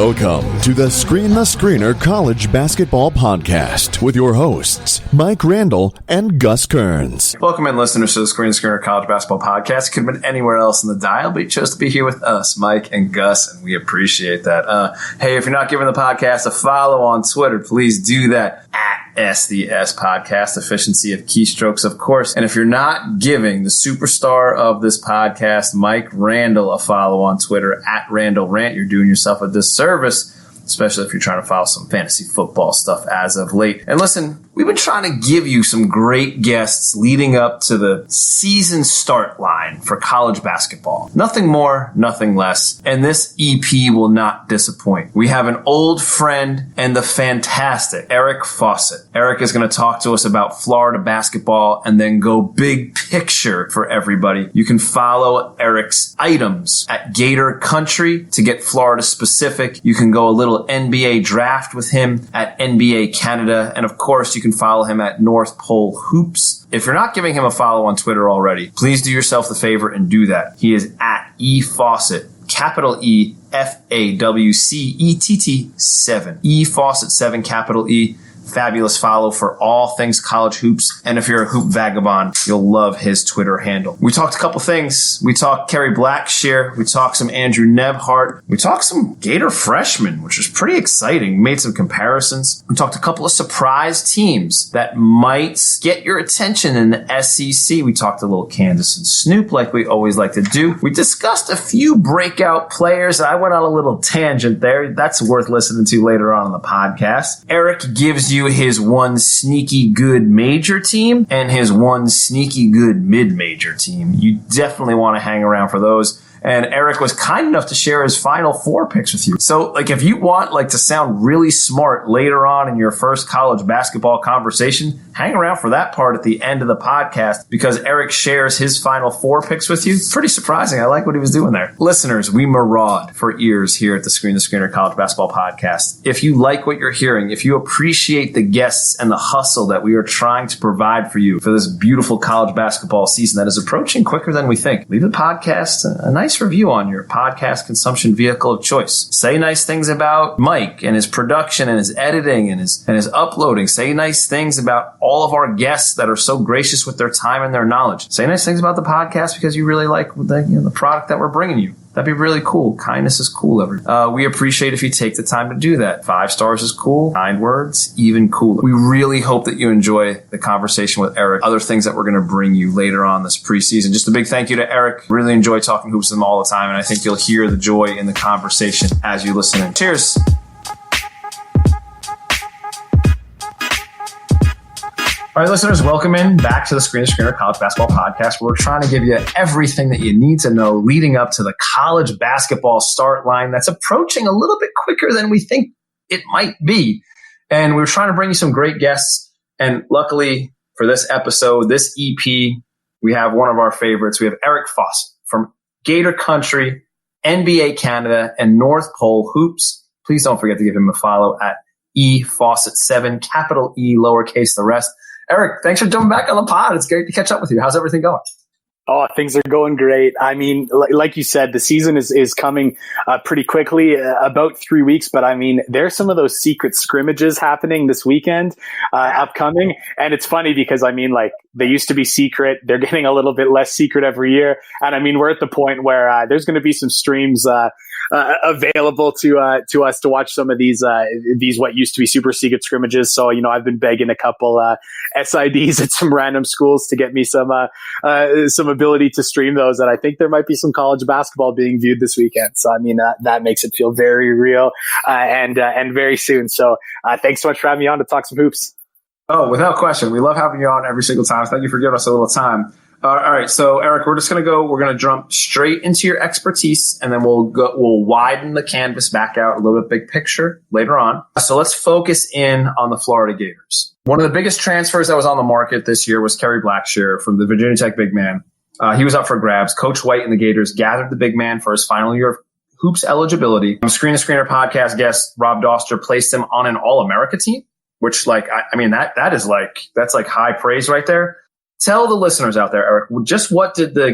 Welcome to the Screener College Basketball Podcast with your hosts, Mike Randall and Gus Kearns. Welcome in, listeners, to the Screener College Basketball Podcast. It could have been anywhere else in the dial, but you chose to be here with us, Mike and Gus, and we appreciate that. Hey, if you're not giving the podcast a follow on Twitter, please do that at SDS Podcast. Efficiency of keystrokes, of course. And if you're not giving the superstar of this podcast, Mike Randall, a follow on Twitter at Randall Rant, you're doing yourself a disservice, especially if you're trying to follow some fantasy football stuff as of late. And listen, we've been trying to give you some great guests leading up to the season start line for college basketball. Nothing more, nothing less. And this EP will not disappoint. We have an old friend and the fantastic Eric Fawcett. Eric is going to talk to us about Florida basketball and then go big picture for everybody. You can follow Eric's items at Gator Country to get Florida specific. You can go a little NBA draft with him at NBA Canada. And of course, you can follow him at North Pole Hoops. If you're not giving him a follow on Twitter already, please do yourself the favor and do that. He is at eFawcett, capital E, FAWCETT 7. eFawcett 7, capital E. Fabulous follow for all things college hoops. And if you're a hoop vagabond, you'll love his Twitter handle. We talked a couple things. We talked Kerry Blackshear. We talked some Andrew Nebhart. We talked some Gator freshmen, which was pretty exciting. Made some comparisons. We talked a couple of surprise teams that might get your attention in the SEC. We talked a little Candace and Snoop like we always like to do. We discussed a few breakout players. I went on a little tangent there. That's worth listening to later on in the podcast. Eric gives you his one sneaky good major team and his one sneaky good mid-major team. You definitely want to hang around for those. And Eric was kind enough to share his Final Four picks with you. So, if you want, to sound really smart later on in your first college basketball conversation, hang around for that part at the end of the podcast because Eric shares his Final Four picks with you. Pretty surprising. I like what he was doing there. Listeners, we maraud for ears here at the Screener College Basketball Podcast. If you like what you're hearing, if you appreciate the guests and the hustle that we are trying to provide for you for this beautiful college basketball season that is approaching quicker than we think, leave the podcast a nice review on your podcast consumption vehicle of choice. Say nice things about Mike and his production and his editing and his uploading. Say nice things about all of our guests that are so gracious with their time and their knowledge. Say nice things about the podcast because you really like the product that we're bringing you. That'd be really cool. Kindness is cool. We appreciate if you take the time to do that. 5 stars is cool. Kind words, even cooler. We really hope that you enjoy the conversation with Eric. Other things that we're going to bring you later on this preseason. Just a big thank you to Eric. Really enjoy talking hoops with him all the time, and I think you'll hear the joy in the conversation as you listen in. Cheers. All right, listeners, welcome in back to the Screener College Basketball Podcast, where we're trying to give you everything that you need to know leading up to the college basketball start line that's approaching a little bit quicker than we think it might be. And we're trying to bring you some great guests. And luckily for this episode, this EP, we have one of our favorites. We have Eric Fawcett from Gator Country, NBA Canada, and North Pole Hoops. Please don't forget to give him a follow at eFawcett7, capital E, lowercase the rest. Eric, thanks for jumping back on the pod. It's great to catch up with you. How's everything going? Oh, things are going great. I mean, like you said, the season is coming pretty quickly, about 3 weeks. But I mean, there's some of those secret scrimmages happening this weekend, upcoming. And it's funny because I mean, they used to be secret. They're getting a little bit less secret every year. And I mean, we're at the point where there's going to be some streams available to us to watch some of these what used to be super secret scrimmages. So, I've been begging a couple SIDs at some random schools to get me some ability to stream those. And I think there might be some college basketball being viewed this weekend. So, I mean, that makes it feel very real and very soon. So thanks so much for having me on to talk some hoops. Oh, without question. We love having you on every single time. Thank you for giving us a little time. All right. So, Eric, we're going to jump straight into your expertise, and then we'll widen the canvas back out a little bit big picture later on. So let's focus in on the Florida Gators. One of the biggest transfers that was on the market this year was Kerry Blackshear from the Virginia Tech big man. He was up for grabs. Coach White and the Gators gathered the big man for his final year of hoops eligibility. Screener podcast guest Rob Doster placed him on an All-America team, which that's high praise right there. Tell the listeners out there, Eric, just what did the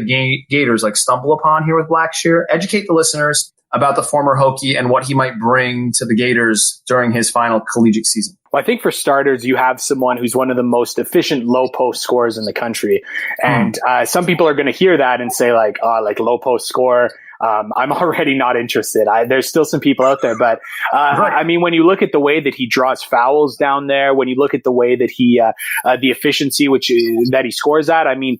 Gators stumble upon here with Blackshear? Educate the listeners. about the former Hokie and what he might bring to the Gators during his final collegiate season? Well, I think for starters, you have someone who's one of the most efficient low post scorers in the country. And some people are going to hear that and say like low post scorer. I'm already not interested. There's still some people out there, but right. I mean, when you look at the way that he draws fouls down there, when you look at the way that he, the efficiency that he scores at, I mean,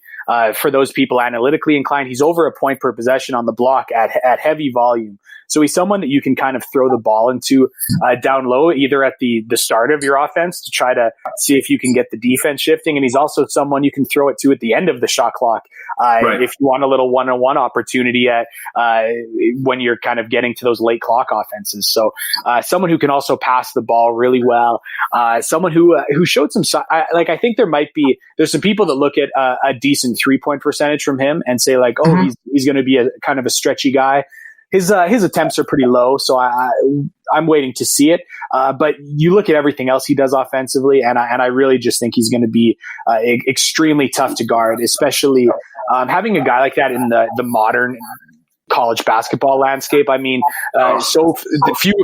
for those people analytically inclined, he's over a point per possession on the block at heavy volume. So he's someone that you can kind of throw the ball into down low, either at the start of your offense to try to see if you can get the defense shifting. And he's also someone you can throw it to at the end of the shot clock right. If you want a little one-on-one opportunity when you're kind of getting to those late clock offenses. So someone who can also pass the ball really well. Someone who showed some I think there's some people that look at a decent 3-point percentage from him and say like, oh, he's going to be a kind of a stretchy guy. His attempts are pretty low, so I'm waiting to see it. But you look at everything else he does offensively, and I really just think he's going to be extremely tough to guard, especially having a guy like that in the modern college basketball landscape. I mean, so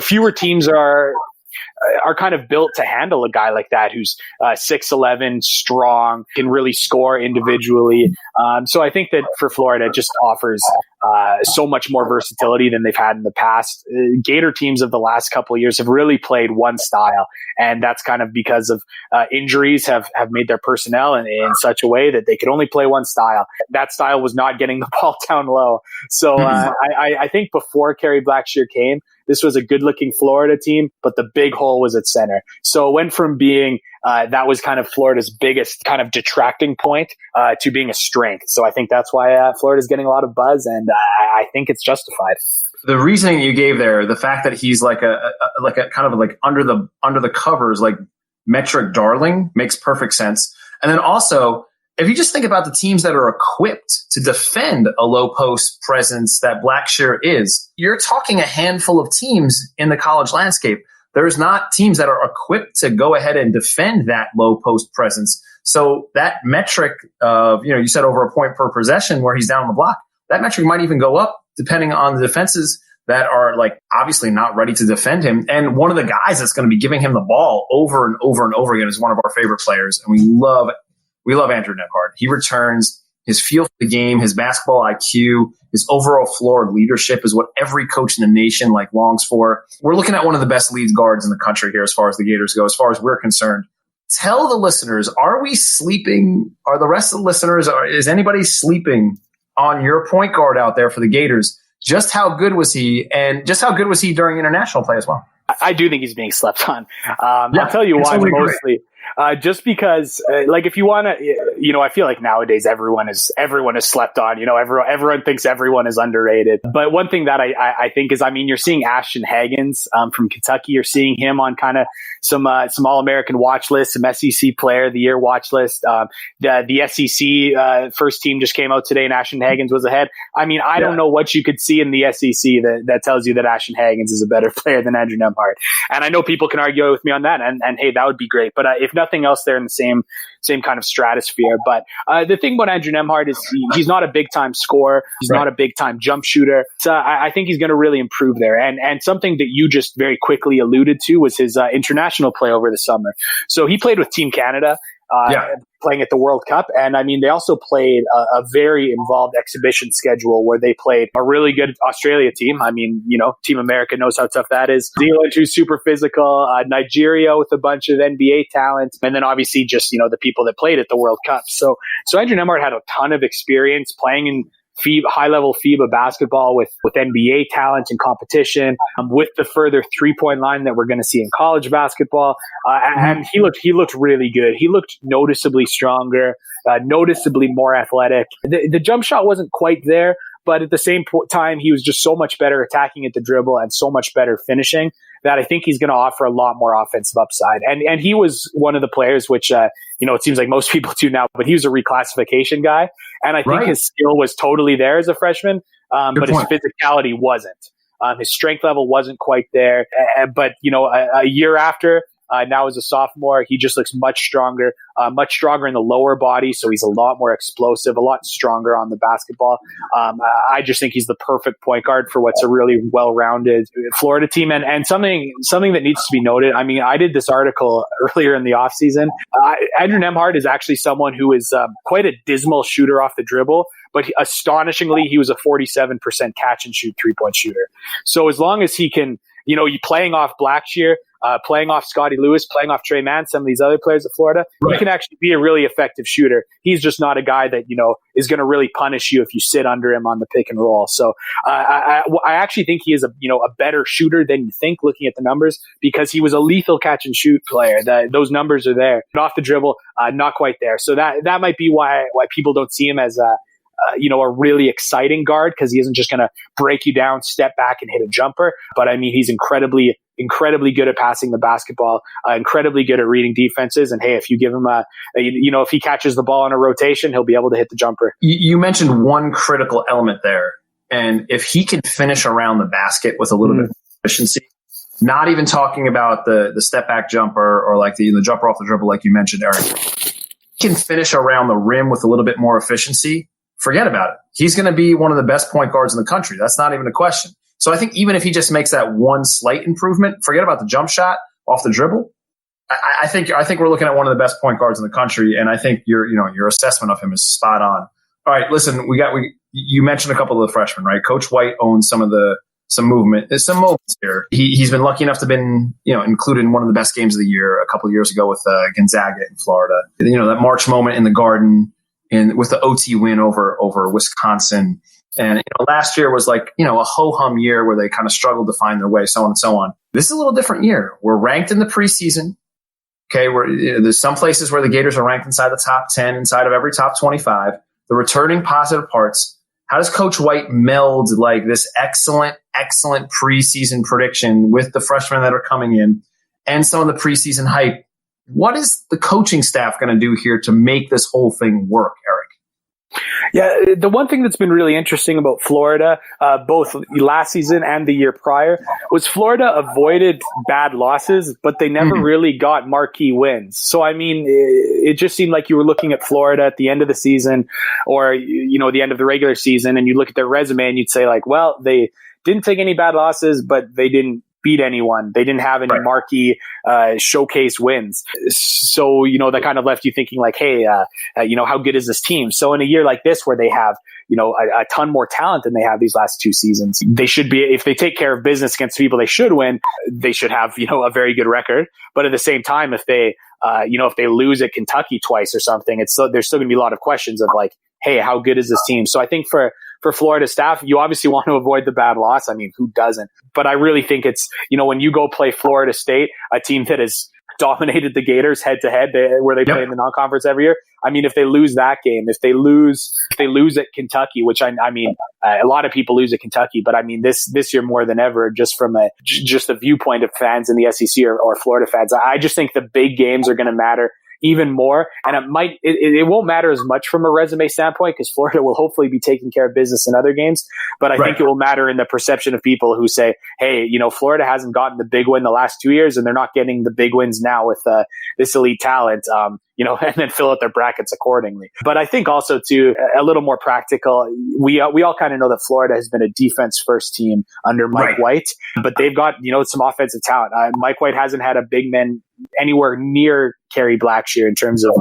fewer teams are kind of built to handle a guy like that who's 6'11", strong, can really score individually. So I think that for Florida, it just offers so much more versatility than they've had in the past. Gator teams of the last couple of years have really played one style, and that's kind of because of injuries have made their personnel in such a way that they could only play one style. That style was not getting the ball down low. So I think before Kerry Blackshear came, this was a good-looking Florida team, but the big hole was at center. So it went from being that was kind of Florida's biggest kind of detracting point to being a strength. So I think that's why Florida's getting a lot of buzz, and I think it's justified. The reasoning you gave there, the fact that he's like a kind of like under the covers, like metric darling, makes perfect sense. And then also, if you just think about the teams that are equipped to defend a low post presence that Blackshear is, you're talking a handful of teams in the college landscape. There's not teams that are equipped to go ahead and defend that low post presence. So that metric of, you said over a point per possession where he's down on the block, that metric might even go up depending on the defenses that are like obviously not ready to defend him. And one of the guys that's going to be giving him the ball over and over and over again is one of our favorite players. And we love Andrew Nembhard. He returns. His feel for the game, his basketball IQ, his overall floor of leadership is what every coach in the nation longs for. We're looking at one of the best lead guards in the country here as far as the Gators go, as far as we're concerned. Tell the listeners, are we sleeping? Are the rest of the listeners, is anybody sleeping on your point guard out there for the Gators? Just how good was he? And just how good was he during international play as well? I do think he's being slept on. I'll tell you why mostly. Just because, if you want to, I feel like nowadays everyone is slept on. Everyone thinks everyone is underrated. But one thing that I think is, you're seeing Ashton Hagens from Kentucky. You're seeing him on kind of some All-American watch list, some SEC Player of the Year watch list. The SEC first team just came out today, and Ashton Hagens was ahead. I don't know what you could see in the SEC that tells you that Ashton Hagens is a better player than Andrew Nembhard. And I know people can argue with me on that, and hey, that would be great. But if nothing else, they're in the same kind of stratosphere. But the thing about Andrew Nembhard is he's not a big time scorer. He's not a big time jump shooter. So I think he's going to really improve there. And something that you just very quickly alluded to was his international play over the summer. So he played with Team Canada. Playing at the World Cup. And they also played a very involved exhibition schedule where they played a really good Australia team. Team America knows how tough that is. New Zealand, who's super physical, Nigeria with a bunch of NBA talent, and then obviously just, the people that played at the World Cup. So Andrew Nembhard had a ton of experience playing in high-level FIBA basketball with NBA talent and competition, with the further three-point line that we're going to see in college basketball. And he looked really good. He looked noticeably stronger, noticeably more athletic. The jump shot wasn't quite there, but at the same time, he was just so much better attacking at the dribble and so much better finishing that I think he's going to offer a lot more offensive upside. And he was one of the players which, it seems like most people do now, but he was a reclassification guy. And I think his skill was totally there as a freshman, but his physicality wasn't. His strength level wasn't quite there. But, a year after, now as a sophomore. He just looks much stronger in the lower body. So he's a lot more explosive, a lot stronger on the basketball. I just think he's the perfect point guard for what's a really well-rounded Florida team. And something that needs to be noted. I mean, I did this article earlier in the offseason. Andrew Nembhard is actually someone who is quite a dismal shooter off the dribble, but astonishingly, he was a 47% catch and shoot 3-point shooter. So as long as he can, playing off Blackshear, playing off Scotty Lewis, playing off Trey Mann, some of these other players at Florida, he can actually be a really effective shooter. He's just not a guy that, is going to really punish you if you sit under him on the pick and roll. So I actually think he is a better shooter than you think looking at the numbers, because he was a lethal catch and shoot player. Those numbers are there. But off the dribble, not quite there. So that might be why people don't see him as a really exciting guard, because he isn't just going to break you down, step back, and hit a jumper. But I mean, he's incredibly good at passing the basketball, incredibly good at reading defenses. And hey, if you give him if he catches the ball in a rotation, he'll be able to hit the jumper. You mentioned one critical element there. And if he can finish around the basket with a little bit of efficiency, not even talking about the step back jumper or like the jumper off the dribble, like you mentioned, Eric, he can finish around the rim with a little bit more efficiency. Forget about it. He's going to be one of the best point guards in the country. That's not even a question. So I think even if he just makes that one slight improvement, forget about the jump shot off the dribble. I think we're looking at one of the best point guards in the country, and I think your assessment of him is spot on. All right, listen, you mentioned a couple of the freshmen, right? Coach White owns some movement. There's some moments here. He's been lucky enough to been included in one of the best games of the year a couple of years ago with Gonzaga in Florida. That March moment in the Garden. And with the OT win over Wisconsin. And last year was like, a ho-hum year where they kind of struggled to find their way, so on and so on. This is a little different year. We're ranked in the preseason. Okay, there's some places where the Gators are ranked inside the top 10, inside of every top 25. The returning positive parts. How does Coach White meld like this excellent preseason prediction with the freshmen that are coming in and some of the preseason hype? What is the coaching staff going to do here to make this whole thing work, Eric? Yeah, the one thing that's been really interesting about Florida, both last season and the year prior, was Florida avoided bad losses, but they never really got marquee wins. So, I mean, it just seemed like you were looking at Florida at the end of the season or, the end of the regular season, and you look at their resume and you'd say like, well, they didn't take any bad losses, but they didn't beat anyone. They didn't have any marquee showcase wins. So, that kind of left you thinking like, hey, how good is this team? So in a year like this where they have, a ton more talent than they have these last two seasons, they should be, if they take care of business against people they should win, they should have, a very good record. But at the same time, if they lose at Kentucky twice or something, there's still going to be a lot of questions of like, hey, how good is this team? So I think for Florida staff, you obviously want to avoid the bad loss. I mean, who doesn't? But I really think it's, when you go play Florida State, a team that has dominated the Gators head to head, where they play in the non-conference every year. I mean, if they lose that game, if they lose at Kentucky, which I mean, a lot of people lose at Kentucky, but I mean, this year more than ever, just from just the viewpoint of fans in the SEC or Florida fans, I just think the big games are going to matter even more. And it won't matter as much from a resume standpoint because Florida will hopefully be taking care of business in other games. But I think it will matter in the perception of people who say, hey, Florida hasn't gotten the big win the last 2 years and they're not getting the big wins now with this elite talent. And then fill out their brackets accordingly. But I think also too, a little more practical, we all kind of know that Florida has been a defense first team under Mike White, but they've got, some offensive talent. Mike White hasn't had a big man anywhere near Kerry Blackshear in terms of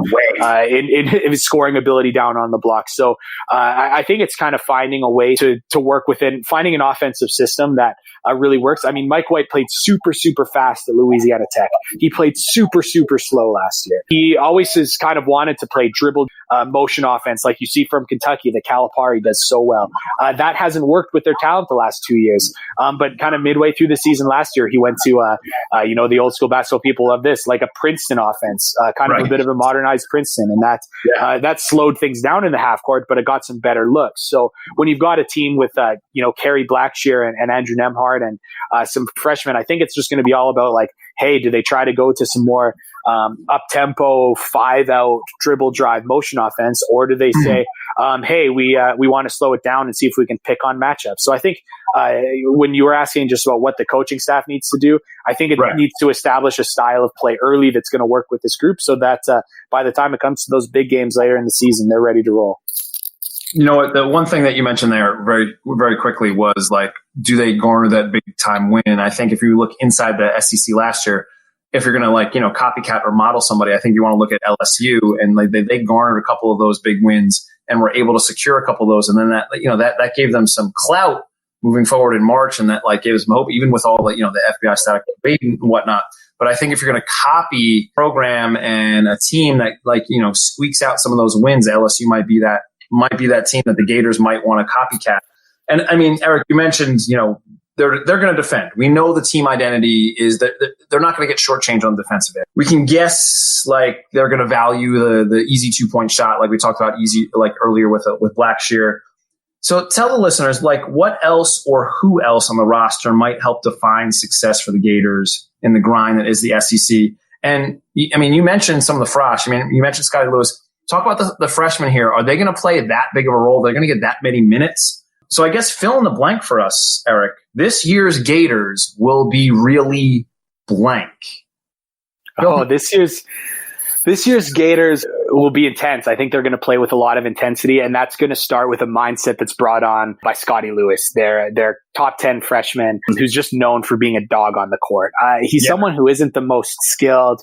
in his scoring ability down on the block. So I think it's kind of finding a way to work within, finding an offensive system that really works. I mean, Mike White played super, super fast at Louisiana Tech. He played super, super slow last year. He always has kind of wanted to play dribble motion offense like you see from Kentucky that Calipari does so well. That hasn't worked with their talent the last 2 years. But kind of midway through the season last year, he went to, the old school basketball people love this, like a Princeton offense, kind of a bit of a modernized Princeton. And that slowed things down in the half court, but it got some better looks. So when you've got a team with, Kerry Blackshear and Andrew Nembhard and some freshmen, I think it's just going to be all about like, hey, do they try to go to some more up-tempo, 5-out, dribble drive motion offense? Or do they say, hey, we want to slow it down and see if we can pick on matchups. So I think when you were asking just about what the coaching staff needs to do, I think it needs to establish a style of play early that's going to work with this group so that by the time it comes to those big games later in the season, they're ready to roll. You know what? The one thing that you mentioned there very, very quickly was like, do they garner that big time win? And I think if you look inside the SEC last year, if you're going to copycat or model somebody, I think you want to look at LSU, and like they garnered a couple of those big wins and were able to secure a couple of those. And then that gave them some clout moving forward in March. And that gave us some hope, even with all the FBI static debate and whatnot. But I think if you're going to copy a program and a team that squeaks out some of those wins, LSU might be that team that the Gators might want to copycat. And I mean, Eric, you mentioned, they're going to defend. We know the team identity is that they're not going to get shortchanged on the defensive end. We can guess they're going to value the easy 2-point shot, like we talked about earlier with Blackshear. So tell the listeners, what else or who else on the roster might help define success for the Gators in the grind that is the SEC. And I mean, you mentioned some of the frosh. I mean, you mentioned Scotty Lewis. Talk about the freshmen here. Are they going to play that big of a role? They're going to get that many minutes? So I guess fill in the blank for us, Eric. This year's Gators will be really blank. This year's Gators will be intense. I think they're going to play with a lot of intensity, and that's going to start with a mindset that's brought on by Scotty Lewis, their top 10 freshman, who's just known for being a dog on the court. He's someone who isn't the most skilled,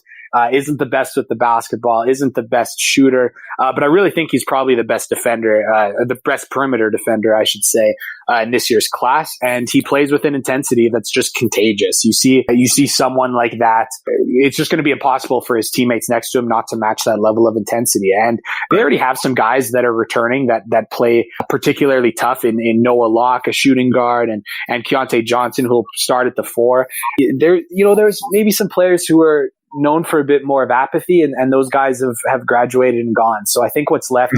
isn't the best with the basketball, isn't the best shooter, but I really think he's probably the best defender, the best perimeter defender, I should say, in this year's class. And he plays with an intensity that's just contagious. You see someone like that, it's just going to be impossible for his teammates next to him not to match that level of intensity. And they already have some guys that are returning that play particularly tough in Noah Locke, a shooting guard, and Keontae Johnson, who'll start at the 4. There's maybe some players who are known for a bit more of apathy, and those guys have graduated and gone. So I think what's left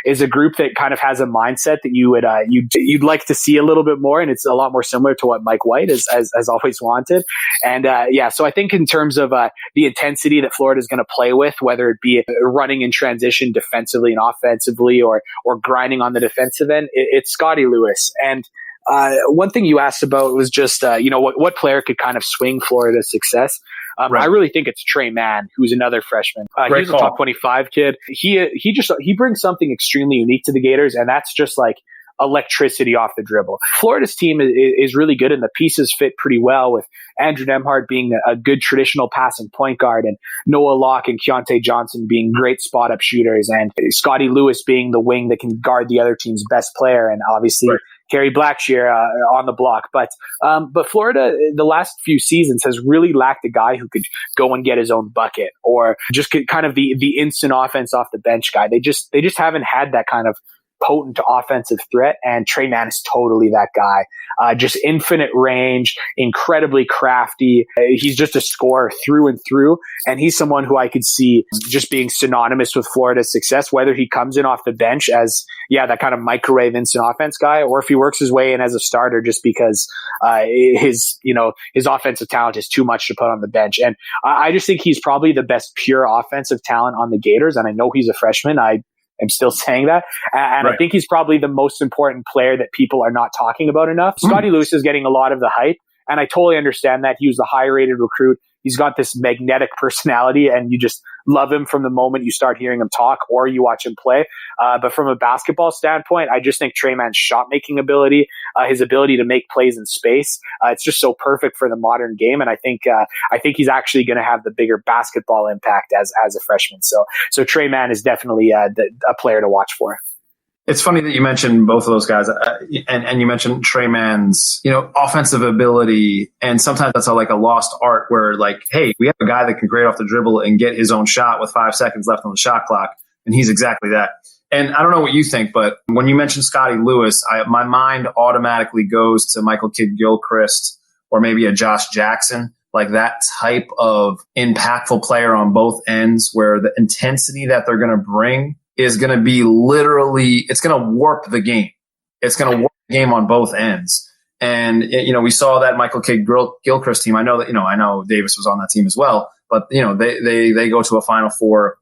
is a group that kind of has a mindset that you'd like to see a little bit more, and it's a lot more similar to what Mike White has always wanted. And so I think in terms of the intensity that Florida is going to play with, whether it be running in transition defensively and offensively, or grinding on the defensive end, it's Scotty Lewis. And one thing you asked about was just what player could kind of swing Florida's success. I really think it's Trey Mann, who's another freshman. He's a top 25 kid. He brings something extremely unique to the Gators, and that's just electricity off the dribble. Florida's team is really good, and the pieces fit pretty well, with Andrew Nembhard being a good traditional passing point guard, and Noah Locke and Keontae Johnson being great spot-up shooters, and Scotty Lewis being the wing that can guard the other team's best player, and obviously Kerry Blackshear on the block. But Florida, the last few seasons, has really lacked a guy who could go and get his own bucket, or just kind of the instant offense off the bench guy. They just haven't had that kind of potent offensive threat, and Trey Mann is totally that guy. Just infinite range, incredibly crafty. He's just a scorer through and through, and he's someone who I could see just being synonymous with Florida's success, whether he comes in off the bench as that kind of microwave instant offense guy, or if he works his way in as a starter just because his offensive talent is too much to put on the bench. And I just think he's probably the best pure offensive talent on the Gators, and I know he's a freshman. I'm still saying that. And I think he's probably the most important player that people are not talking about enough. Scotty Lewis is getting a lot of the hype, and I totally understand that. He was the high-rated recruit. He's got this magnetic personality, and you just love him from the moment you start hearing him talk or you watch him play. But from a basketball standpoint, I just think Trey Mann's shot-making ability, his ability to make plays in space, it's just so perfect for the modern game. And I think he's actually going to have the bigger basketball impact as a freshman. So Trey Mann is definitely a player to watch for. It's funny that you mentioned both of those guys, and you mentioned Trey Mann's, offensive ability, and sometimes that's a lost art where, hey, we have a guy that can grade off the dribble and get his own shot with 5 seconds left on the shot clock, and he's exactly that. And I don't know what you think, but when you mention Scotty Lewis, my mind automatically goes to Michael Kidd-Gilchrist or maybe a Josh Jackson, like that type of impactful player on both ends, where the intensity that they're going to bring is going to be it's going to warp the game. It's going to warp the game on both ends. And, we saw that Michael Kidd-Gilchrist team. I know that, I know Davis was on that team as well, but, they go to a Final Four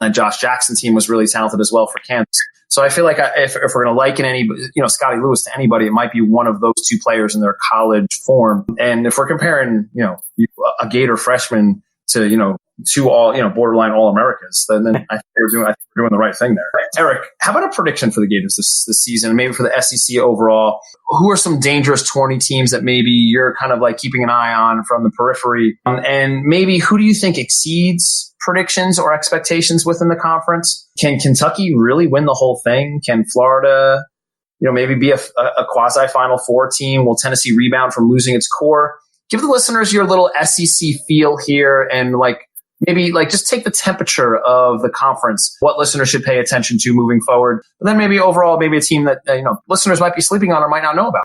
And Josh Jackson team was really talented as well for Kansas. So I feel like if we're going to liken Scotty Lewis to anybody, it might be one of those two players in their college form. And if we're comparing, a Gator freshman to, two all, borderline All-Americas, then I think we're doing the right thing there. Eric, how about a prediction for the Gators this season, maybe for the SEC overall? Who are some dangerous 20 teams that maybe you're kind of like keeping an eye on from the periphery? And maybe who do you think exceeds predictions or expectations within the conference? Can Kentucky really win the whole thing? Can Florida, maybe be a quasi-Final Four team? Will Tennessee rebound from losing its core? Give the listeners your little SEC feel here and maybe just take the temperature of the conference, what listeners should pay attention to moving forward. And then maybe overall, maybe a team that, listeners might be sleeping on or might not know about.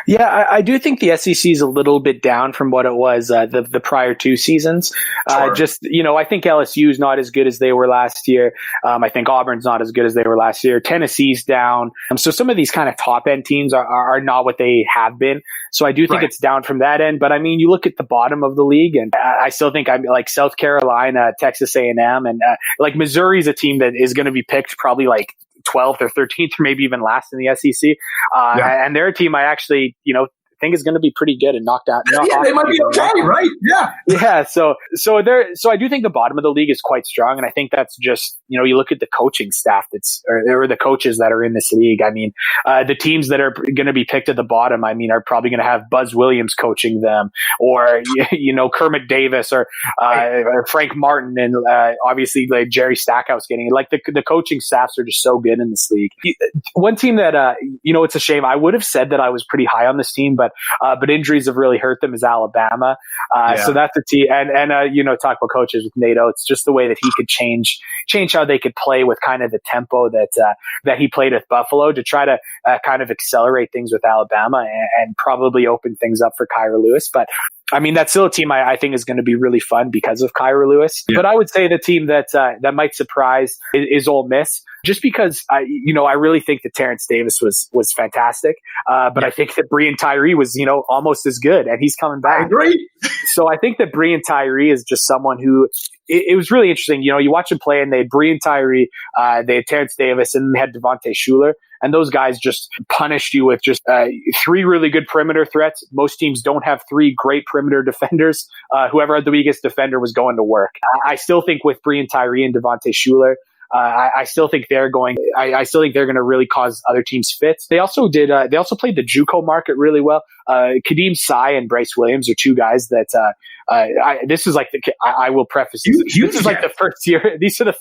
Yeah, I do think the SEC is a little bit down from what it was the prior two seasons. Sure. I think LSU is not as good as they were last year. I think Auburn's not as good as they were last year. Tennessee's down. So some of these kind of top end teams are not what they have been. So I do think it's down from that end. But I mean, you look at the bottom of the league, and I still think I'm like South Carolina, Texas A&M, and Missouri's a team that is going to be picked probably 12th or 13th or maybe even last in the SEC. And they're a team I actually, think is going to be pretty good and knocked out. They might be okay, right? Yeah. Yeah. So I do think the bottom of the league is quite strong. And I think that's just, you look at the coaching staff or the coaches that are in this league. I mean, the teams that are going to be picked at the bottom, are probably going to have Buzz Williams coaching them, or, Kermit Davis or Frank Martin, and obviously Jerry Stackhouse getting it. The coaching staffs are just so good in this league. One team that, it's a shame. I would have said that I was pretty high on this team, but injuries have really hurt them, is Alabama. So that's a team. And talk about coaches with NATO. It's just the way that he could change how they could play with kind of the tempo that he played with Buffalo to try to kind of accelerate things with Alabama and probably open things up for Kyra Lewis. But that's still a team I think is going to be really fun because of Kyra Lewis. Yeah. But I would say the team that might surprise is Ole Miss, just because I really think that Terrence Davis was fantastic. But I think that Breein Tyree was almost as good, and he's coming back. I agree. So I think that Breein Tyree is just someone who it was really interesting. You watch him play, and they had Breein Tyree, they had Terrence Davis, and they had Devontae Shuler. And those guys just punished you with just three really good perimeter threats. Most teams don't have three great perimeter defenders. Whoever had the weakest defender was going to work. I still think with Breein Tyree and Devontae Shuler, I still think they're going to really cause other teams fits. They also played the JUCO market really well. Kadeem Sy and Bryce Williams are two guys that I will preface this. This is like the first year. These are the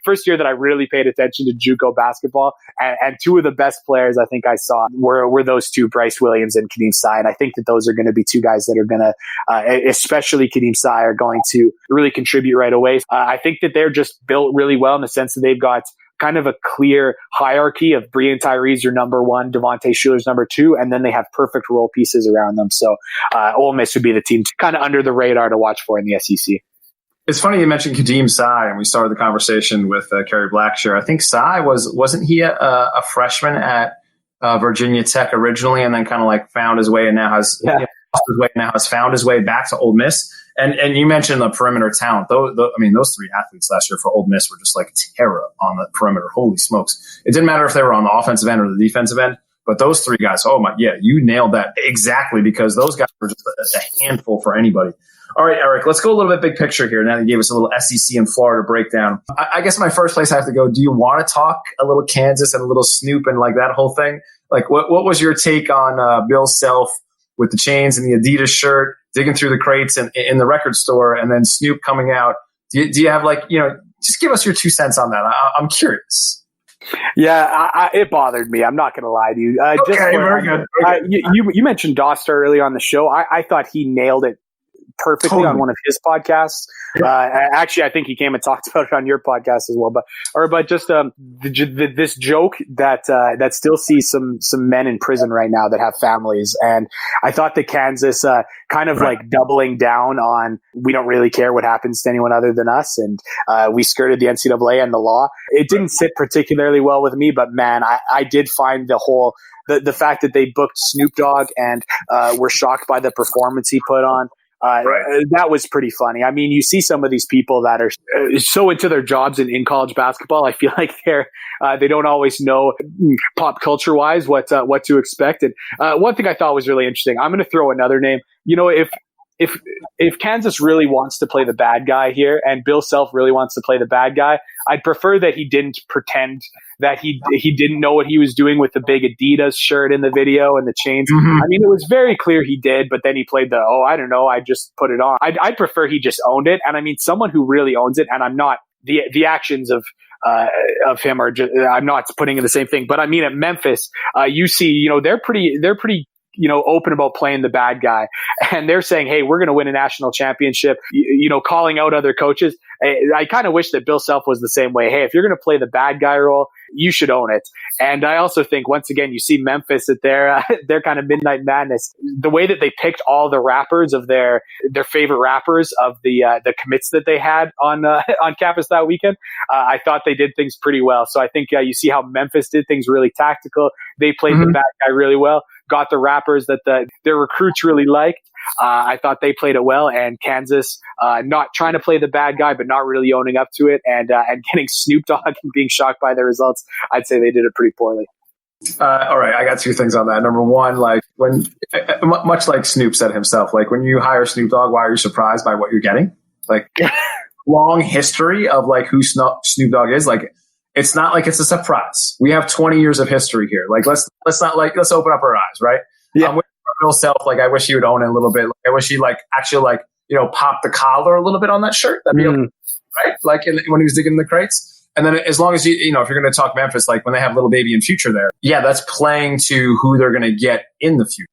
first year that I really paid attention to JUCO basketball, and two of the best players I think I saw were those two, Bryce Williams and Kadeem Sy. And I think that those are going to be two guys that are going to, especially Kadeem Sy, are going to really contribute right away. I think that they're just built really well in the sense that they've got kind of a clear hierarchy of Breein Tyree's your number one, Devontae Shuler's number two, and then they have perfect role pieces around them. So Ole Miss would be the team kind of under the radar to watch for in the SEC. It's funny you mentioned Kadeem Sy, and we started the conversation with Kerry Blackshear. I think Sy wasn't he a freshman at Virginia Tech originally, and then kind of found his way and now has found his way back to Ole Miss. And you mentioned the perimeter talent. Those three athletes last year for Ole Miss were just like terror on the perimeter. Holy smokes. It didn't matter if they were on the offensive end or the defensive end, but those three guys, you nailed that exactly, because those guys were just a handful for anybody. All right, Eric, let's go a little bit big picture here. Now that you gave us a little SEC and Florida breakdown. I guess my first place I have to go, do you want to talk a little Kansas and a little Snoop and that whole thing? What was your take on Bill Self with the chains and the Adidas shirt, digging through the crates in the record store, and then Snoop coming out? Do you have just give us your 2 cents on that. I'm curious. Yeah, it bothered me. I'm not going to lie to you. Very good. You mentioned Doster early on the show. I thought he nailed it perfectly on one of his podcasts. Actually, I think he came and talked about it on your podcast as well. But just this joke that still sees some men in prison right now that have families, and I thought that Kansas kind of doubling down on, we don't really care what happens to anyone other than us, and we skirted the NCAA and the law. It didn't sit particularly well with me, but man, I did find the fact that they booked Snoop Dogg and were shocked by the performance he put on. That was pretty funny. I mean, you see some of these people that are so into their jobs in college basketball. I feel like they don't always know pop culture wise what to expect. And one thing I thought was really interesting, I'm going to throw another name. If Kansas really wants to play the bad guy here and Bill Self really wants to play the bad guy, I'd prefer that he didn't pretend that he didn't know what he was doing with the big Adidas shirt in the video and the chains. I mean, it was very clear he did, but then he played I don't know, I just put it on. I'd prefer he just owned it. And I mean, someone who really owns it, and I'm not, the actions of him are just, I'm not putting in the same thing, but I mean, at Memphis, you see, they're pretty open about playing the bad guy, and they're saying, hey, we're going to win a national championship, calling out other coaches. I kind of wish that Bill Self was the same way. Hey, if you're going to play the bad guy role, you should own it. And I also think, once again, you see Memphis at their kind of Midnight Madness, the way that they picked all the rappers of their favorite rappers of the commits that they had on campus that weekend. I thought they did things pretty well. So I think you see how Memphis did things really tactical. They played the bad guy really well, got the rappers that their recruits really liked. I thought they played it well, and Kansas not trying to play the bad guy, but not really owning up to it, and getting Snoop Dogg and being shocked by the results. I'd say they did it pretty poorly. All right, I got two things on that. Number one, like when, much like Snoop said himself, like when you hire Snoop Dogg, why are you surprised by what you're getting? Like long history of like who Snoop Dogg is. Like it's not like it's a surprise. We have 20 years of history here. Like let's open up our eyes, right? Yeah. With Bill Self, like I wish he would own it a little bit. Like, I wish he actually pop the collar a little bit on that shirt. That'd be okay, right? Like when he was digging in the crates. And then as long as if you're going to talk Memphis, like when they have Little Baby in Future there, yeah, that's playing to who they're going to get in the future.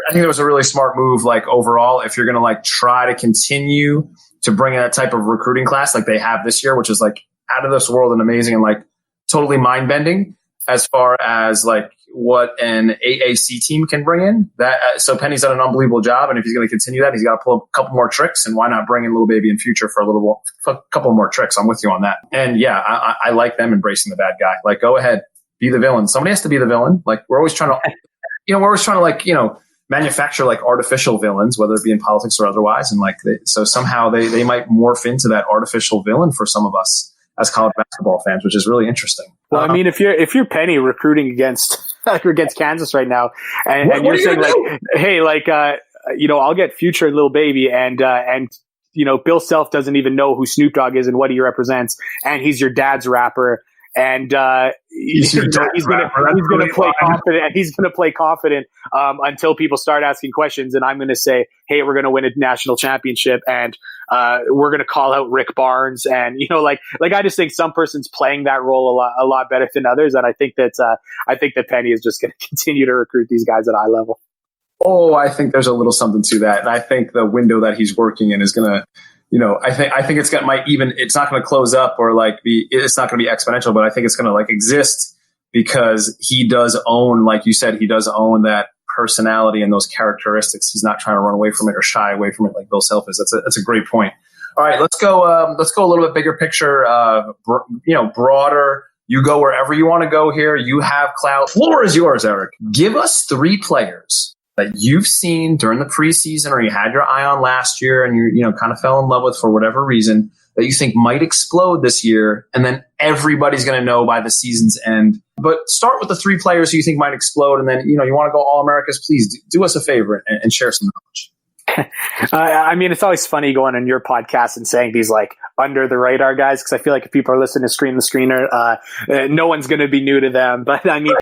I think it was a really smart move, like overall, if you're going to like try to continue to bring in that type of recruiting class like they have this year, which is like out of this world and amazing and like totally mind bending as far as like what an AAC team can bring in. That so Penny's done an unbelievable job, and if he's going to continue that, he's got to pull a couple more tricks. And why not bring in Little Baby in Future for a couple more tricks? I'm with you on that. And yeah, I like them embracing the bad guy. Like, go ahead, be the villain. Somebody has to be the villain. Like we're always trying to, manufacture like artificial villains, whether it be in politics or otherwise. And like, so somehow they might morph into that artificial villain for some of us as college basketball fans, which is really interesting. Well, I mean, if you're Penny recruiting against Kansas right now, and you're saying like, hey, like, I'll get Future and Little Baby, and Bill Self doesn't even know who Snoop Dogg is and what he represents, and he's your dad's rapper, and he's going to play confident. He's going to play confident until people start asking questions, and I'm going to say, hey, we're going to win a national championship, and we're going to call out Rick Barnes, and I just think some person's playing that role a lot better than others, and I think that Penny is just going to continue to recruit these guys at eye level. Oh, I think there's a little something to that, and I think the window that he's working in is going to. I think it's it's not going to close up or it's not going to be exponential, but I think it's going to exist because he does own, like you said, he does own that personality and those characteristics. He's not trying to run away from it or shy away from it like Bill Self is. That's a great point. All right, let's go a little bit bigger picture, broader. You go wherever you want to go here. You have clout. Floor is yours, Eric. Give us 3 players that you've seen during the preseason or you had your eye on last year and you kind of fell in love with for whatever reason that you think might explode this year, and then everybody's going to know by the season's end. But start with the 3 players who you think might explode, and then you want to go All-Americas. Please do us a favor and share some knowledge. I mean, it's always funny going on your podcast and saying these under the radar guys, because I feel like if people are listening to Screen the Screener, no one's going to be new to them. But I mean,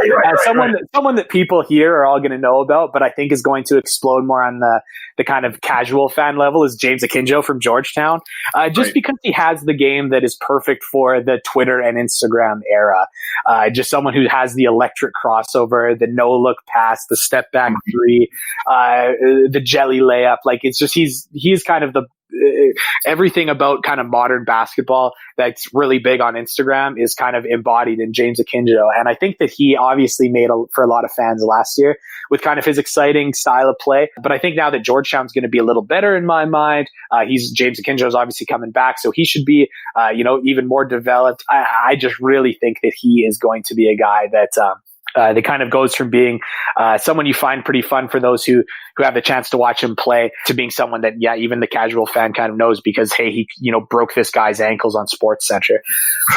someone that people here are all going to know about, but I think is going to explode more on the kind of casual fan level is James Akinjo from Georgetown. Because he has the game that is perfect for the Twitter and Instagram era. Just someone who has the electric crossover, the no look pass, the step back 3, the jelly layup. It's just he's kind of the everything about kind of modern basketball that's really big on Instagram is kind of embodied in James Akinjo. And I think that he obviously made for a lot of fans last year with kind of his exciting style of play. But I think now that Georgetown's going to be a little better in my mind, James Akinjo is obviously coming back, so he should be, even more developed. I just really think that he is going to be a guy that They kind of goes from being someone you find pretty fun for those who have the chance to watch him play to being someone that, even the casual fan kind of knows because, hey, he, broke this guy's ankles on SportsCenter.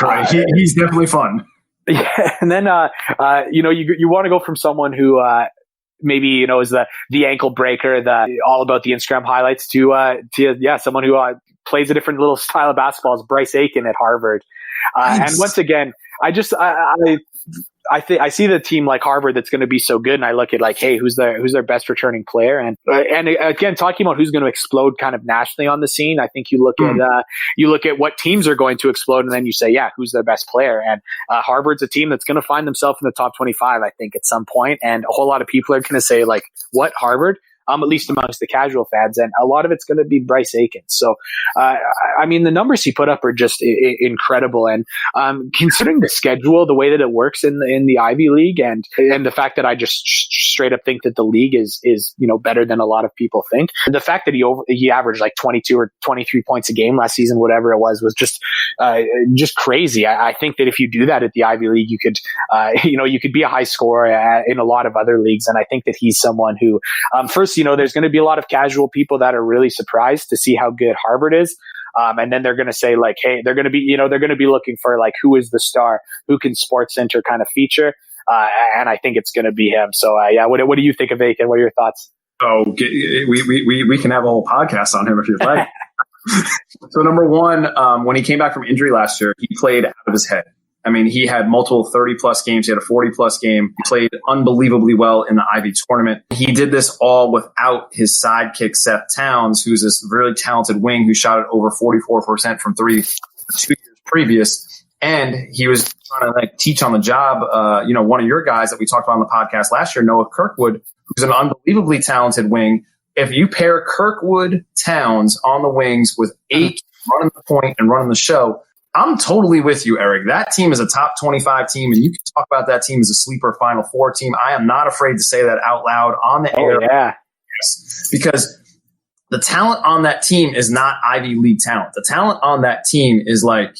Right. He's definitely fun. Yeah. And then, you want to go from someone who, maybe, is the ankle breaker, all about the Instagram highlights to someone who, plays a different little style of basketball is Bryce Aiken at Harvard. Nice. And once again, I see the team like Harvard that's going to be so good, and I look at like, hey, who's their best returning player, and again, talking about who's going to explode kind of nationally on the scene. I think you look at what teams are going to explode, and then you say, who's their best player? And Harvard's a team that's going to find themselves in the top 25, I think, at some point, and a whole lot of people are going to say like, what, Harvard? At least amongst the casual fans, and a lot of it's going to be Bryce Aiken. So, the numbers he put up are just incredible. And considering the schedule, the way that it works in the Ivy League, and the fact that I just straight up think that the league is better than a lot of people think. The fact that he averaged like 22 or 23 points a game last season, whatever it was just crazy. I think that if you do that at the Ivy League, you could you could be a high scorer in a lot of other leagues. And I think that he's someone who first. There's going to be a lot of casual people that are really surprised to see how good Harvard is. And then they're going to say like, hey, they're going to be looking for like, who is the star, who can SportsCenter kind of feature. And I think it's going to be him. So what do you think of Aiken? What are your thoughts? Oh, we can have a whole podcast on him if you'd like. So number one, when he came back from injury last year, he played out of his head. I mean, he had multiple 30-plus games. He had a 40-plus game. He played unbelievably well in the Ivy tournament. He did this all without his sidekick, Seth Towns, who's this really talented wing who shot at over 44% from three 2 years previous. And he was trying to teach on the job, one of your guys that we talked about on the podcast last year, Noah Kirkwood, who's an unbelievably talented wing. If you pair Kirkwood, Towns on the wings with Aiken running the point and running the show, I'm totally with you, Eric. That team is a top 25 team, and you can talk about that team as a sleeper Final Four team. I am not afraid to say that out loud on the air. Yeah. Because the talent on that team is not Ivy League talent. The talent on that team is like,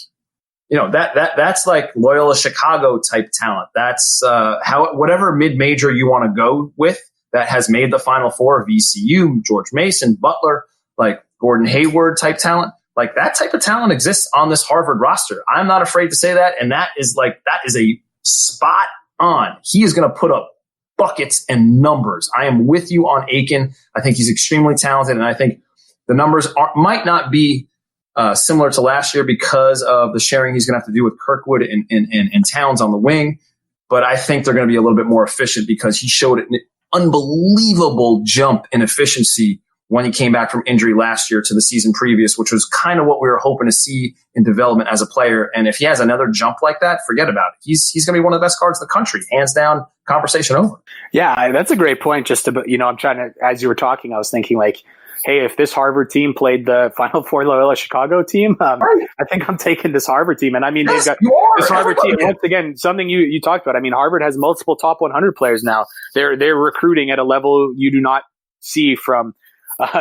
that's like Loyola Chicago type talent. That's whatever mid-major you want to go with that has made the Final Four, VCU, George Mason, Butler, like Gordon Hayward type talent. Like that type of talent exists on this Harvard roster. I'm not afraid to say that. And that is a spot on. He is going to put up buckets and numbers. I am with you on Aiken. I think he's extremely talented. And I think the numbers might not be similar to last year because of the sharing he's going to have to do with Kirkwood and Towns on the wing. But I think they're going to be a little bit more efficient because he showed an unbelievable jump in efficiency when he came back from injury last year to the season previous, which was kind of what we were hoping to see in development as a player. And if he has another jump like that, forget about it. He's going to be one of the best guards in the country. Hands down, conversation over. Yeah, that's a great point. I'm trying to, as you were talking, I was thinking like, hey, if this Harvard team played the Final Four Loyola Chicago team, I think I'm taking this Harvard team. And I mean, they've got this Harvard team. Once again, something you talked about. I mean, Harvard has multiple top 100 players now. They're recruiting at a level you do not see from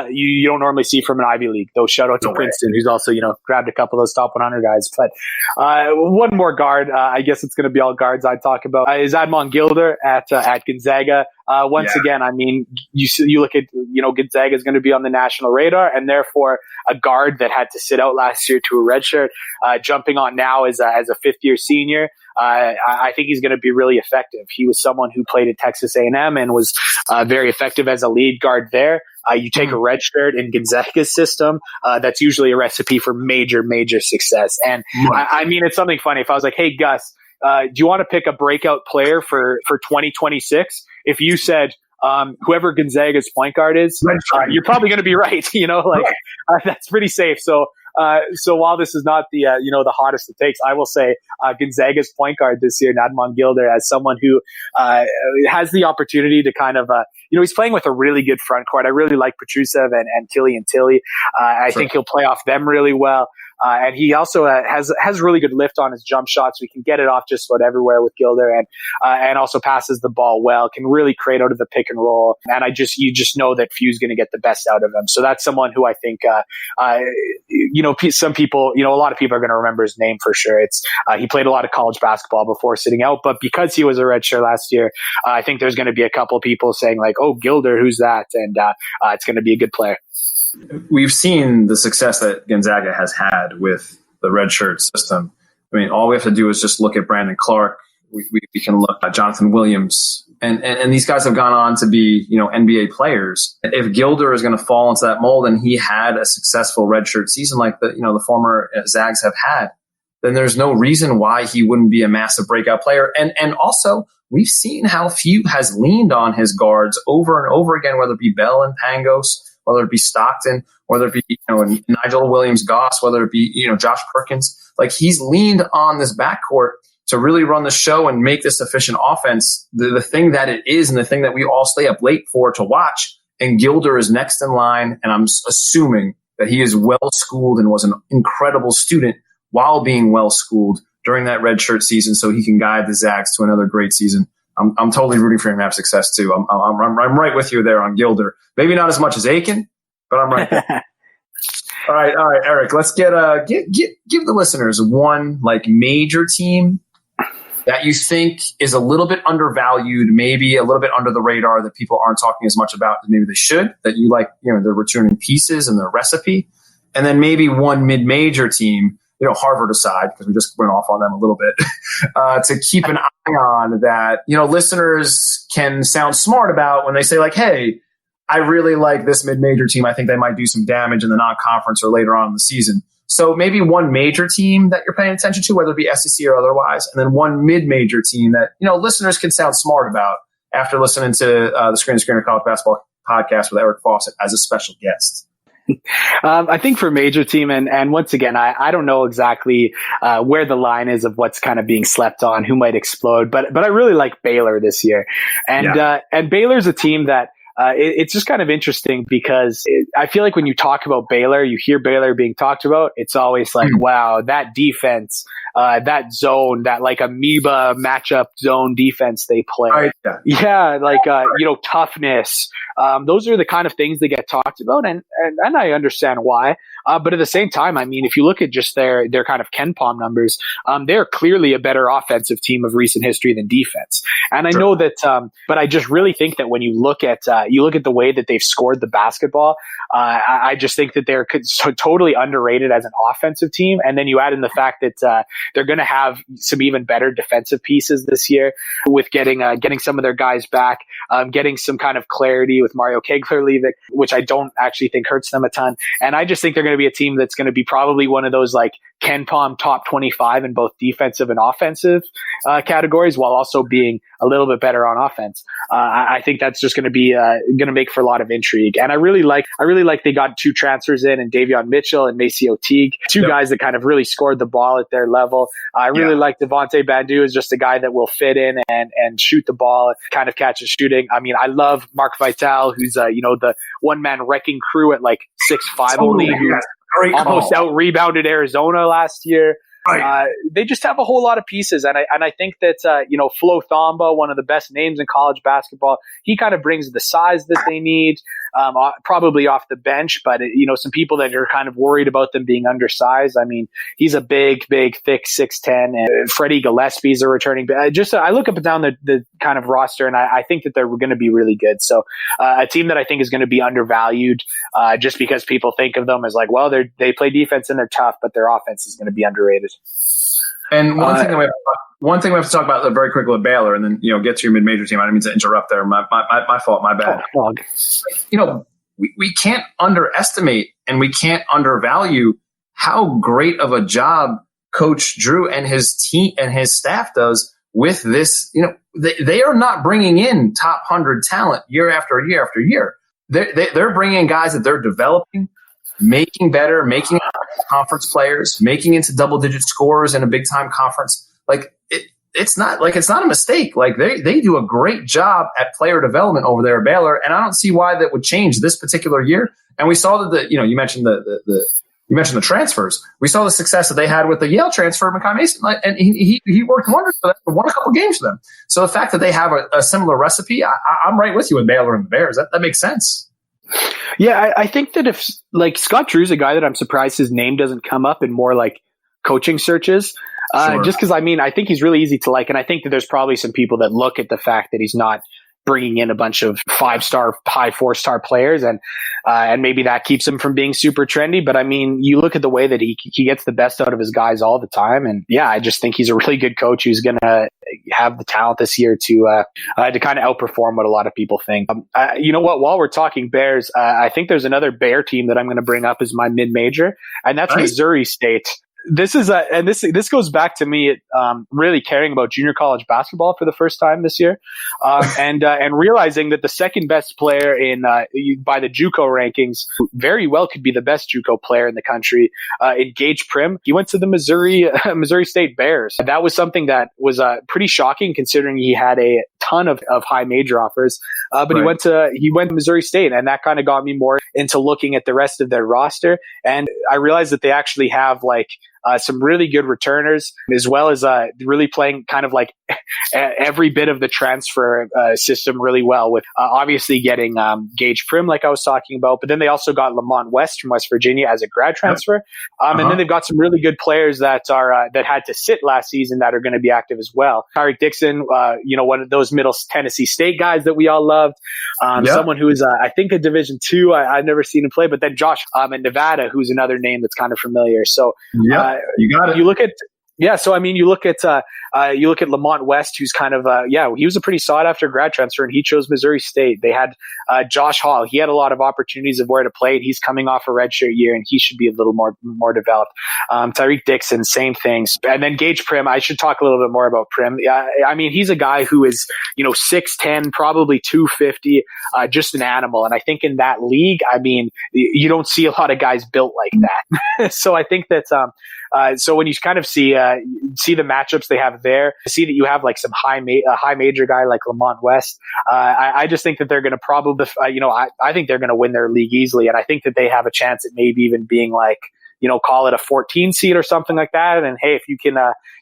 you don't normally see from an Ivy League. Though shout out to Princeton, who's also grabbed a couple of those top 100 guys. But one more guard, I guess it's going to be all guards I'd talk about, is Admon Gilder at Gonzaga. Once again, I mean, you look at Gonzaga is going to be on the national radar, and therefore a guard that had to sit out last year to a redshirt, jumping on now as a fifth-year senior. I think he's going to be really effective. He was someone who played at Texas A&M and was very effective as a lead guard there. You take a red shirt in Gonzaga's system, that's usually a recipe for major, major success. And I mean, it's something funny. If I was like, hey, Gus, do you want to pick a breakout player for 2026? If you said whoever Gonzaga's point guard is, you're probably going to be right. That's pretty safe. So while this is not the the hottest it takes, I will say Gonzaga's point guard this year, Admon Gilder, as someone who has the opportunity to kind of he's playing with a really good front court. I really like Petrusev and Tilly. I think he'll play off them really well. And he also has really good lift on his jump shot, so he can get it off just about everywhere with Gilder, and also passes the ball well, can really create out of the pick and roll. And you just know that Few's going to get the best out of him. So that's someone who I think, some people, a lot of people are going to remember his name for sure. He played a lot of college basketball before sitting out, but because he was a redshirt last year, I think there's going to be a couple people saying like, "Oh, Gilder, who's that?" And it's going to be a good player. We've seen the success that Gonzaga has had with the redshirt system. I mean, all we have to do is just look at Brandon Clark. We can look at Jonathan Williams, and these guys have gone on to be, NBA players. If Gilder is going to fall into that mold, and he had a successful redshirt season like the former Zags have had, then there's no reason why he wouldn't be a massive breakout player. And also, we've seen how Few has leaned on his guards over and over again, whether it be Bell and Pangos, whether it be Stockton, whether it be Nigel Williams-Goss, whether it be Josh Perkins. Like, he's leaned on this backcourt to really run the show and make this efficient offense the thing that it is, and the thing that we all stay up late for to watch. And Gilder is next in line, and I'm assuming that he is well schooled and was an incredible student while being well schooled during that redshirt season, so he can guide the Zags to another great season. I'm totally rooting for him to have success too. I'm right with you there on Gilder. Maybe not as much as Aiken, but I'm right there. All right, Eric. Let's give the listeners one major team that you think is a little bit undervalued, maybe a little bit under the radar, that people aren't talking as much about as maybe they should. That you like, their returning pieces and their recipe, and then maybe one mid-major team. Harvard aside, because we just went off on them a little bit, to keep an eye on that, listeners can sound smart about when they say like, hey, I really like this mid-major team. I think they might do some damage in the non-conference or later on in the season. So maybe one major team that you're paying attention to, whether it be SEC or otherwise, and then one mid-major team that, listeners can sound smart about after listening to the Screen to Screener College Basketball Podcast with Eric Fawcett as a special guest. I think for major team, and once again, I don't know exactly where the line is of what's kind of being slept on, who might explode, but I really like Baylor this year, and Baylor's a team that it's just kind of interesting because I feel like when you talk about Baylor, you hear Baylor being talked about, it's always like, wow, that defense, that zone, that like amoeba matchup zone defense they play. Toughness. Those are the kind of things that get talked about, and I understand why. But at the same time, I mean, if you look at just their kind of KenPom numbers, they're clearly a better offensive team of recent history than defense. And I know that, but I just really think that when you look at the way that they've scored the basketball, I just think that they're so totally underrated as an offensive team. And then you add in the fact that they're going to have some even better defensive pieces this year with getting some of their guys back, getting some kind of clarity with Mario Kegler leaving, which I don't actually think hurts them a ton. And I just think they're going to be a team that's going to be probably one of those like KenPom top 25 in both defensive and offensive categories, while also being a little bit better on offense. I think that's just going to be going to make for a lot of intrigue. And I really like they got two transfers in, and Davion Mitchell and Maceo Teague, two guys that kind of really scored the ball at their level. I really like Devontae Bandu as just a guy that will fit in and shoot the ball, kind of catch and shooting. I mean, I love Mark Vital, who's the one man wrecking crew at like 6'5" only, who almost out rebounded Arizona last year. Right. They just have a whole lot of pieces, and I think that Flo Thamba, one of the best names in college basketball, he kind of brings the size that they need, probably off the bench. But some people that are kind of worried about them being undersized. I mean, he's a big, thick 6'10". And Freddie Gillespie's a returning. I look up and down the kind of roster, and I think that they're going to be really good. So a team that I think is going to be undervalued, just because people think of them as like, well, they play defense and they're tough, but their offense is going to be underrated. And one thing we have to talk about very quickly with Baylor, and then get to your mid-major team. I didn't mean to interrupt there. My fault. My bad. We can't underestimate and we can't undervalue how great of a job Coach Drew and his team and his staff does with this. They are not bringing in top 100 talent year after year after year. They're bringing in guys that they're developing, making better, making conference players, making into double-digit scorers in a big-time conference. Like it's not a mistake. Like they do a great job at player development over there at Baylor, and I don't see why that would change this particular year. And we saw that you mentioned you mentioned the transfers. We saw the success that they had with the Yale transfer, Makai Mason, and he worked wonders for them, won a couple games for them. So the fact that they have a similar recipe, I'm right with you with Baylor and the Bears. That makes sense. Yeah, I think that if like Scott Drew's a guy that I'm surprised his name doesn't come up in more like coaching searches. Sure. Just because I think he's really easy to like, and I think that there's probably some people that look at the fact that he's not bringing in a bunch of 5-star, high 4-star players, and maybe that keeps him from being super trendy. But I mean, you look at the way that he gets the best out of his guys all the time, and yeah, I just think he's a really good coach who's going to have the talent this year to kind of outperform what a lot of people think. You know what? While we're talking Bears, I think there's another Bear team that I'm going to bring up as my mid-major, and that's nice. Missouri State. This is this goes back to me really caring about junior college basketball for the first time this year, and realizing that the second best player by the JUCO rankings very well could be the best JUCO player in the country, in Gage Prim. He went to the Missouri State Bears. That was something that was pretty shocking considering he had a ton of high major offers, but right. he went to Missouri State, and that kind of got me more into looking at the rest of their roster, and I realized that they actually have like some really good returners, as well as really playing kind of like every bit of the transfer system really well, with obviously getting Gage Prim, like I was talking about, but then they also got Lamont West from West Virginia as a grad transfer. And then they've got some really good players that had to sit last season that are going to be active as well. Tyreek Dixon, one of those Middle Tennessee State guys that we all loved. Someone who is, I think, a Division II. I've never seen him play, but then Josh in Nevada, who's another name that's kind of familiar. So you got it. You look at so I mean, you look at Lamont West, who's kind of he was a pretty sought after grad transfer, and he chose Missouri State. They had Josh Hall. He had a lot of opportunities of where to play, and he's coming off a redshirt year, and he should be a little more developed. Tyreek Dixon, same things, and then Gage Prim. I should talk a little bit more about Prim. I mean, he's a guy who is 6'10", probably 250, just an animal. And I think in that league, I mean, you don't see a lot of guys built like that. So I think that so when you kind of see the matchups they have there, see that you have like some high major guy like Lamont West, I just think that they're going to probably, I think they're going to win their league easily, and I think that they have a chance at maybe even being like, call it a 14 seed or something like that. And hey, if you can,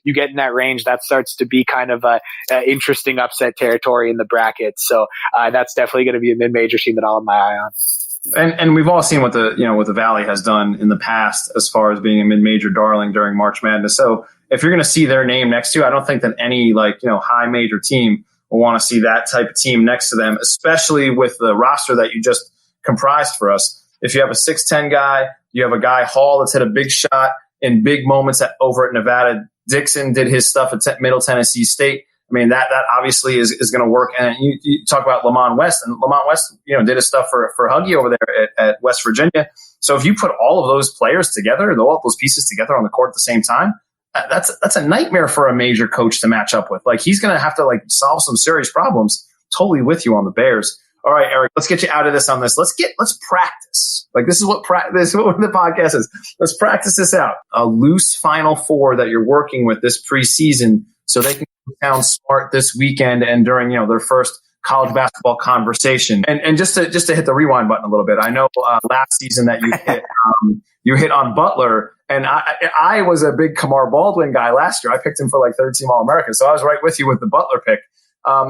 you get in that range, that starts to be kind of a interesting upset territory in the bracket. So that's definitely going to be a mid-major team that I'll have my eye on. And we've all seen what the Valley has done in the past as far as being a mid-major darling during March Madness. So if you're going to see their name next to you, I don't think that any high major team will want to see that type of team next to them, especially with the roster that you just comprised for us. If you have a 6'10" guy, you have a guy Hall that's hit a big shot in big moments over at Nevada. Dixon did his stuff at Middle Tennessee State. I mean, that obviously is going to work. And you talk about Lamont West, and Lamont West, did his stuff for Huggy over there at West Virginia. So if you put all of those players together, all those pieces together on the court at the same time, that's a nightmare for a major coach to match up with. Like, he's going to have to solve some serious problems. Totally with you on the Bears. All right, Eric, let's get you out of this on this. Let's practice. This is what the podcast is. Let's practice this out. A loose Final Four that you're working with this preseason, so they can sound smart this weekend and during their first college basketball conversation. And just to hit the rewind button a little bit, I know last season that you hit on Butler, and I was a big Kamar Baldwin guy last year. I picked him for third team All-American, so I was right with you with the Butler pick.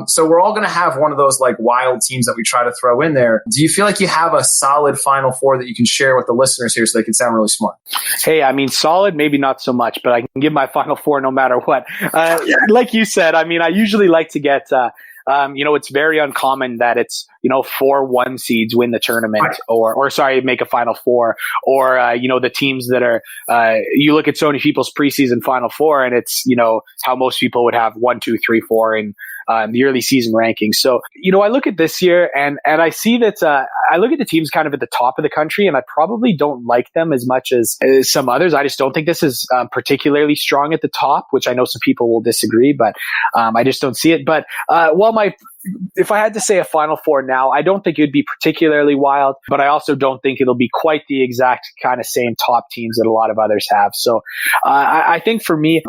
So we're all going to have one of those wild teams that we try to throw in there. Do you feel like you have a solid Final Four that you can share with the listeners here so they can sound really smart? Hey, I mean, solid, maybe not so much, but I can give my Final Four no matter what. Like you said, I mean, I usually like to get, it's very uncommon that it's, 4 1 seeds win the tournament, right, or make a Final Four, or, the teams that are, you look at so many people's preseason Final Four, and it's, how most people would have 1, 2, 3, 4 in the early season rankings. So, I look at this year and I see that, I look at the teams kind of at the top of the country, and I probably don't like them as much as some others. I just don't think this is particularly strong at the top, which I know some people will disagree, but I just don't see it. But while if I had to say a Final Four now, I don't think it would be particularly wild, but I also don't think it'll be quite the exact kind of same top teams that a lot of others have. So I think for me,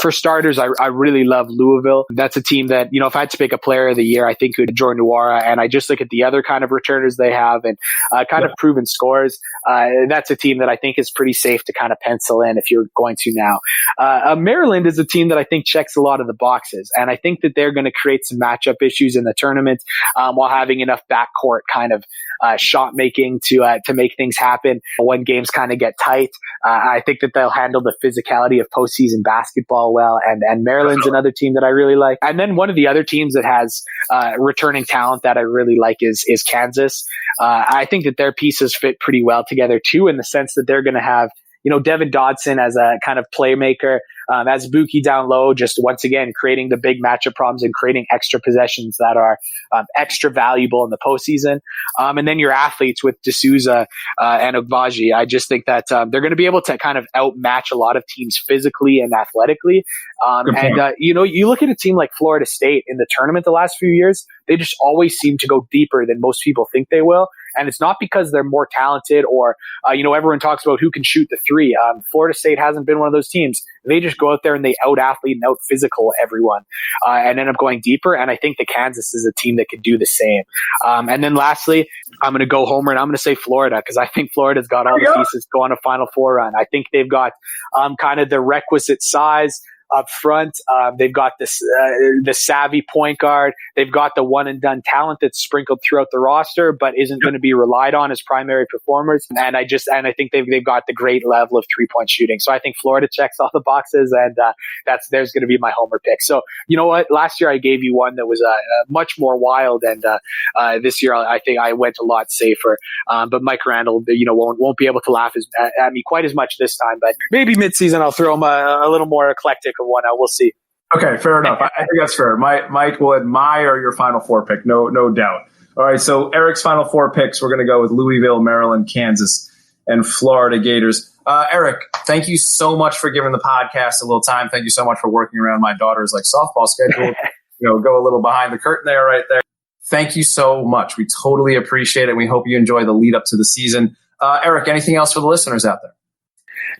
for starters, I really love Louisville. That's a team that, if I had to pick a player of the year, I think it would be Jordan Nwora. And I just look at the other kind of returners they have and kind of proven scores. That's a team that I think is pretty safe to kind of pencil in if you're going to now. Maryland is a team that I think checks a lot of the boxes. And I think that they're going to create some matchup issues in the tournament while having enough backcourt kind of shot making to make things happen when games kind of get tight. I think that they'll handle the physicality of postseason basketball well. And Maryland's another team that I really like. And then one of the other teams that has returning talent that I really like is Kansas. I think that their pieces fit pretty well together too, in the sense that they're going to have Devin Dodson as a kind of playmaker, as Buki down low, just once again creating the big matchup problems and creating extra possessions that are extra valuable in the postseason. And then your athletes with D'Souza and Ogbaji. I just think that they're going to be able to kind of outmatch a lot of teams physically and athletically. You look at a team like Florida State in the tournament the last few years, they just always seem to go deeper than most people think they will. And it's not because they're more talented or, everyone talks about who can shoot the three. Florida State hasn't been one of those teams. They just go out there and they out-athlete and out-physical everyone and end up going deeper. And I think that Kansas is a team that can do the same. And then lastly, I'm going to go homer and I'm going to say Florida, because I think Florida's got all the pieces to go on a Final Four run. I think they've got kind of the requisite size up front. They've got the savvy point guard. They've got the one and done talent that's sprinkled throughout the roster, but isn't going to be relied on as primary performers. And I think they've got the great level of 3-point shooting. So I think Florida checks all the boxes, and there's going to be my homer pick. So you know what? Last year I gave you one that was much more wild, and this year I think I went a lot safer. But Mike Randall, won't be able to laugh at me quite as much this time. But maybe midseason I'll throw him a little more eclectic of one out. We'll see. Okay, fair enough. I think that's fair. Mike will admire your Final Four pick, no doubt. All right, so Eric's Final Four picks, we're going to go with Louisville, Maryland, Kansas, and Florida Gators. Eric, thank you so much for giving the podcast a little time. Thank you so much for working around my daughter's softball schedule. Go a little behind the curtain there, right there. Thank you so much. We totally appreciate it. We hope you enjoy the lead up to the season. Eric, anything else for the listeners out there?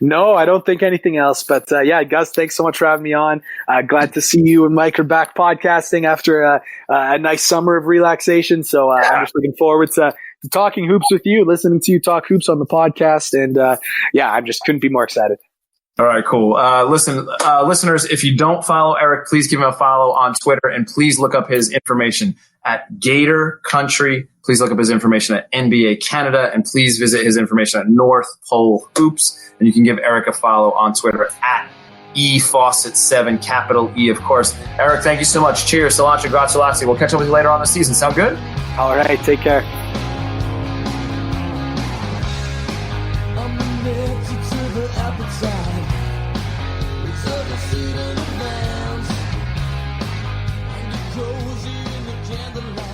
No, I don't think anything else. But Gus, thanks so much for having me on. Glad to see you and Mike are back podcasting after a nice summer of relaxation. So I'm just looking forward to talking hoops with you, listening to you talk hoops on the podcast. And I just couldn't be more excited. All right, cool. Listeners, if you don't follow Eric, please give him a follow on Twitter, and please look up his information at Gator Country. Please look up his information at NBA Canada, and please visit his information at North Pole Hoops. And you can give Eric a follow on Twitter at EFawcett7, capital E, of course. Eric, thank you so much. Cheers, cilantro, grazie. We'll catch up with you later on the season. Sound good? All right, take care. Cozy in the candlelight.